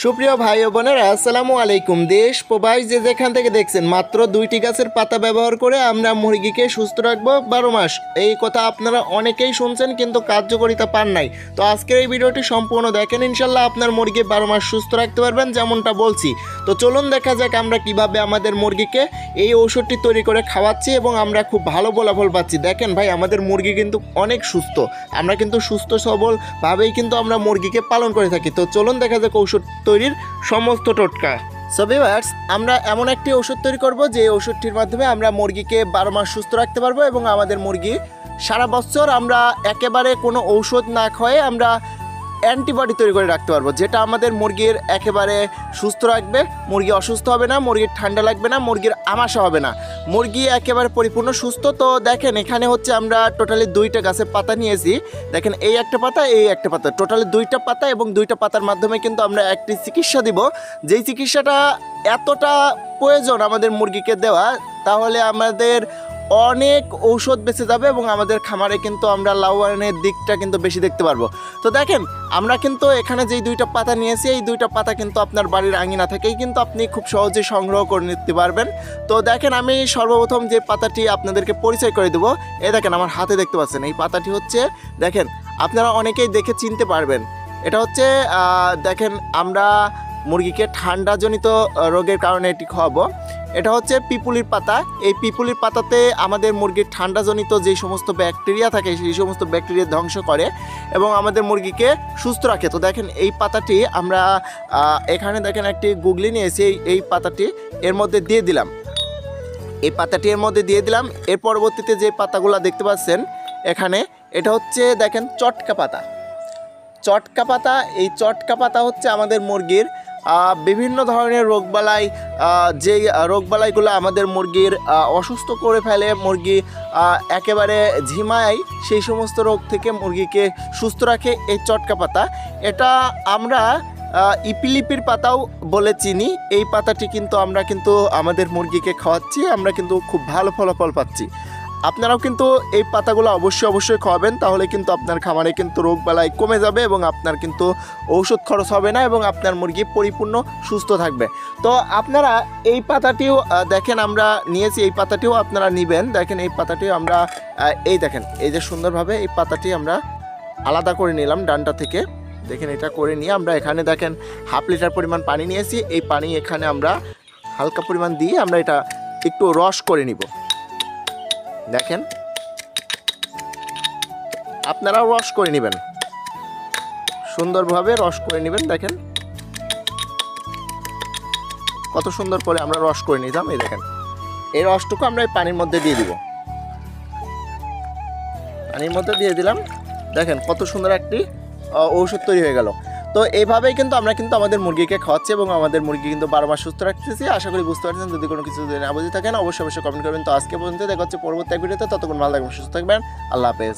সুপ্রিয় ভাই ও বোনেরা, আসসালামু আলাইকুম। দেশ প্রবাস যে যেখান থেকে দেখছেন, মাত্র 2টি গাছের পাতা ব্যবহার করে আমরা মুরগিকে সুস্থ রাখবো 12 মাস। এই কথা আপনারা অনেকেই শুনছেন, কিন্তু কার্যকারিতা পান নাই। তো আজকের এই ভিডিওটি সম্পূর্ণ দেখেন, ইনশাল্লাহ আপনার মুরগি 12 মাস সুস্থ রাখতে পারবেন, যেমনটা বলছি। তো চলুন দেখা যাক আমরা কিভাবে আমাদের মুরগিকে এই ঔষধটি তৈরি করে খাওয়াচ্ছি এবং আমরা খুব ভালো ফলাফল পাচ্ছি। দেখেন ভাই, আমাদের মুরগি কিন্তু অনেক সুস্থ। আমরা কিন্তু সুস্থ সবলভাবেই কিন্তু আমরা মুরগিকে পালন করে থাকি। তো চলুন দেখা যাক ঔষধ তৈরির সমস্ত টোটকা। সো ভিউয়ার্স, আমরা এমন একটি ওষুধ তৈরি করব যে ওষুধটির মাধ্যমে আমরা মুরগিকে 12 মাস সুস্থ রাখতে পারবো এবং আমাদের মুরগি সারা বছর আমরা একেবারে কোনো ঔষধ না খাওয়াই আমরা অ্যান্টিবডি তৈরি করে রাখতে পারবো, যেটা আমাদের মুরগির একেবারে সুস্থ রাখবে। মুরগি অসুস্থ হবে না, মুরগির ঠান্ডা লাগবে না, মুরগির আমাশা হবে না, মুরগি একেবারে পরিপূর্ণ সুস্থ। তো দেখেন, এখানে হচ্ছে আমরা টোটালি 2টা গাছের পাতা নিয়েছি। দেখেন, এই একটা পাতা, এই একটা পাতা, টোটালি 2টা পাতা এবং 2টা পাতার মাধ্যমে কিন্তু আমরা একটি চিকিৎসা দিব। যেই চিকিৎসাটা এতটা প্রয়োজন আমাদের মুরগিকে দেওয়া, তাহলে আমাদের অনেক ঔষধ বেঁচে যাবে এবং আমাদের খামারে কিন্তু আমরা লাভবানের দিকটা কিন্তু বেশি দেখতে পারবো। তো দেখেন, আমরা কিন্তু এখানে যেই 2টা পাতা নিয়েছি, এই 2টা পাতা কিন্তু আপনার বাড়ির আঙিনা থেকেই কিন্তু আপনি খুব সহজেই সংগ্রহ করে নিতে পারবেন। তো দেখেন, আমি সর্বপ্রথম যে পাতাটি আপনাদেরকে পরিচয় করে দেবো, এই দেখেন আমার হাতে দেখতে পাচ্ছেন, এই পাতাটি হচ্ছে, দেখেন আপনারা অনেকেই দেখে চিনতে পারবেন। এটা হচ্ছে দেখেন, আমরা মুরগিকে ঠান্ডাজনিত রোগের কারণে এটি খাওয়াবো। এটা হচ্ছে পিপুলির পাতা। এই পিপুলির পাতাতে আমাদের মুরগির ঠান্ডাজনিত যেই সমস্ত ব্যাকটেরিয়া থাকে, সেই সমস্ত ব্যাকটেরিয়া ধ্বংস করে এবং আমাদের মুরগিকে সুস্থ রাখে। তো দেখেন, এই পাতাটি আমরা এখানে দেখেন একটি গুগলি নিয়েছি, এই পাতাটি এর মধ্যে দিয়ে দিলাম। এই পাতাটি এর মধ্যে দিয়ে দিলাম। এর পরবর্তীতে যে পাতাগুলো দেখতে পাচ্ছেন এখানে, এটা হচ্ছে দেখেন চটকা পাতা। চটকা পাতা, এই চটকা পাতা হচ্ছে আমাদের মুরগির বিভিন্ন ধরনের রোগবালাই, যে রোগবালাইগুলো আমাদের মুরগির অসুস্থ করে ফেলে, মুরগি একেবারে ঝিমায়, সেই সমস্ত রোগ থেকে মুরগিকে সুস্থ রাখে এই চটকা পাতা। এটা আমরা ইপিলিপির পাতাও বলে চিনি। এই পাতাটি কিন্তু আমরা কিন্তু আমাদের মুরগিকে খাওয়াচ্ছি, আমরা কিন্তু খুব ভালো ফলাফল পাচ্ছি। আপনারাও কিন্তু এই পাতাগুলো অবশ্যই খাওয়াবেন, তাহলে কিন্তু আপনার খামারে কিন্তু রোগবালাই কমে যাবে এবং আপনার কিন্তু ঔষধ খরচ হবে না এবং আপনার মুরগি পরিপূর্ণ সুস্থ থাকবে। তো আপনারা এই পাতাটিও দেখেন আমরা নিয়েছি, এই পাতাটিও আপনারা নেবেন। দেখেন, এই পাতাটিও আমরা এই দেখেন, এই যে সুন্দরভাবে এই পাতাটি আমরা আলাদা করে নিলাম ডানটা থেকে। দেখেন, এটা করে নিয়ে আমরা এখানে দেখেন 1/2 লিটার পরিমাণ পানি নিয়েছি। এই পানি এখানে আমরা হালকা পরিমাণ দিয়ে আমরা এটা একটু রস করে নিব। দেখেন, আপনারাও রস করে নেবেন, সুন্দরভাবে রস করে নেবেন। দেখেন কত সুন্দর করে আমরা রস করে নিলাম। এই দেখেন, এই রসটুকু আমরা এই পানির মধ্যে দিয়ে দিব। পানির মধ্যে দিয়ে দিলাম। দেখেন কত সুন্দর একটি ঔষধ তৈরি হয়ে গেল। তো এইভাবেই কিন্তু আমরা কিন্তু আমাদের মুরগিকে খাওয়াচ্ছি এবং আমাদের মুরগি কিন্তু 12 মাস সুস্থ রাখতেছি। আশা করি বুঝতে পারছেন। যদি কোনো কিছু না বুঝে থাকেন অবশ্যই কমেন্ট করবেন। তো আজকে পর্যন্ত দেখা হচ্ছে পরবর্তী এক ভিডিওতে। ততক্ষণ ভালো থাকবেন, সুস্থ থাকবেন। আল্লাহ হাফেজ।